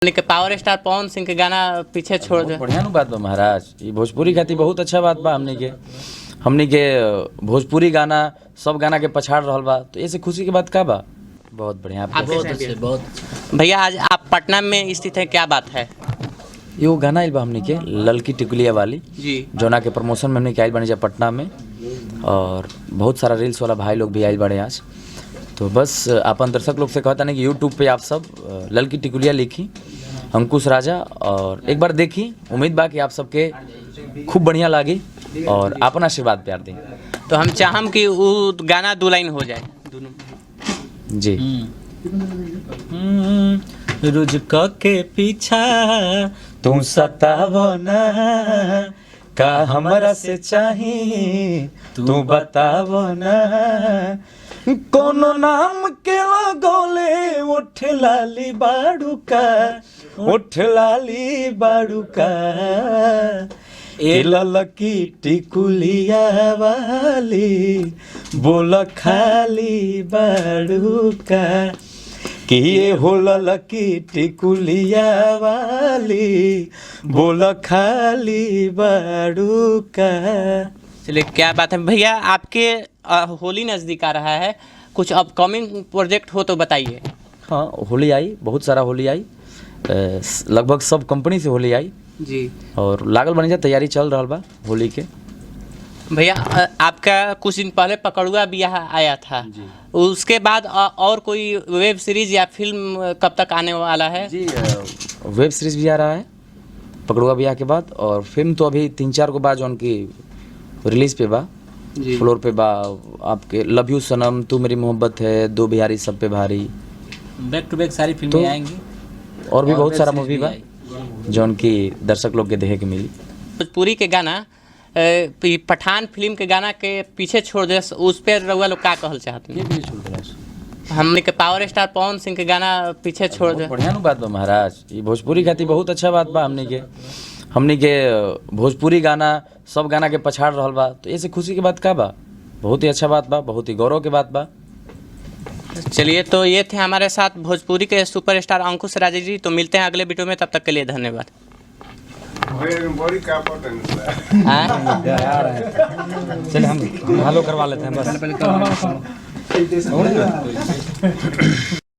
के power star Pawan Singh के गाना पीछे छोड़ दे। बढ़िया नु बात बा महाराज, ये भोजपुरी खातिर बहुत अच्छा बात बा। हमनी के भोजपुरी गाना सब गाना के पछाड़ रहल बा, तो ऐसे खुशी की बात का बा। बहुत बढ़िया, बहुत भैया आज आप पटना में स्थित है, क्या बात है? यो गाना आइल बा हमनी के ललकी टिकुलिया वाली जी, जोना के प्रमोशन में हमनी के आइल बने जा पटना में, और बहुत सारा रील्स वाला भाई लोग भी आइल बड़े आज। तो बस अपन दर्शक लोग से कहता नहीं कि यूट्यूब पे आप सब ललकी टिकुलिया लिखी अंकुश राजा, और एक बार देखी। उम्मीद बा कि आप सबके खूब बढ़िया लागी और अपन आशीर्वाद प्यार दें। तो हम चाहम कि वो गाना दो लाइन हो जाए दोनों जी। रुझ के पीछा तू सतावो ना, का हमरा से चाही तू बतावो ना, कोनो नाम के लगोले उठ लाली बाड़ू का, उठ लाली बाड़ू का, ए ललकी टिकुलिया वाली बोल खाली बाड़ू का, कि ये हो ललकी टिकुलिया वाली बोल खाली बाड़ू का। चलिए, क्या बात है भैया। आपके होली नज़दीक आ रहा है, कुछ अपकमिंग प्रोजेक्ट हो तो बताइए। हाँ, होली आई, बहुत सारा होली आई, लगभग सब कंपनी से होली आई जी, और लागल बनी जा तैयारी चल रहा बा होली के। भैया आपका कुछ दिन पहले पकड़ुआ बियाह आया था, उसके बाद और कोई वेब सीरीज या फिल्म कब तक आने वाला है? जी, वेब सीरीज भी आ रहा है पकड़ुआ बियाह के बाद, और फिल्म तो अभी 3-4 को बाद जो उनकी रिलीज पे बा, फ्लोर पे बा। आपके लव यू सनम, तू मेरी मोहब्बत है, दो बिहारी सब पे भारी, बैक टू बैक सारी फिल्में आएंगी, और भी बहुत सारा मूवी बा जो उनकी दर्शक लोग के देखे के मिली। भोजपुरी के गाना पठान फिल्म के गाना के पीछे छोड़ दे, उस पर रउआ लोग का कहल चाहते हैं? हमने के पावर स्टार पवन सिंह के गाना पीछे छोड़ दे। बढ़िया नु बात बा महाराज, ये भोजपुरी खातिर बहुत अच्छा बात बा। हमनी के भोजपुरी गाना सब गाना के पछाड़ रहल बा, तो ऐसे खुशी की बात का बा। बहुत ही अच्छा बात बा, बहुत ही गौरव की बात बा। चलिए, तो ये थे हमारे साथ भोजपुरी के सुपरस्टार अंकुश राजा जी। तो मिलते हैं अगले वीडियो में, तब तक के लिए धन्यवाद। चलिए हम हेलो करवा लेते हैं बस।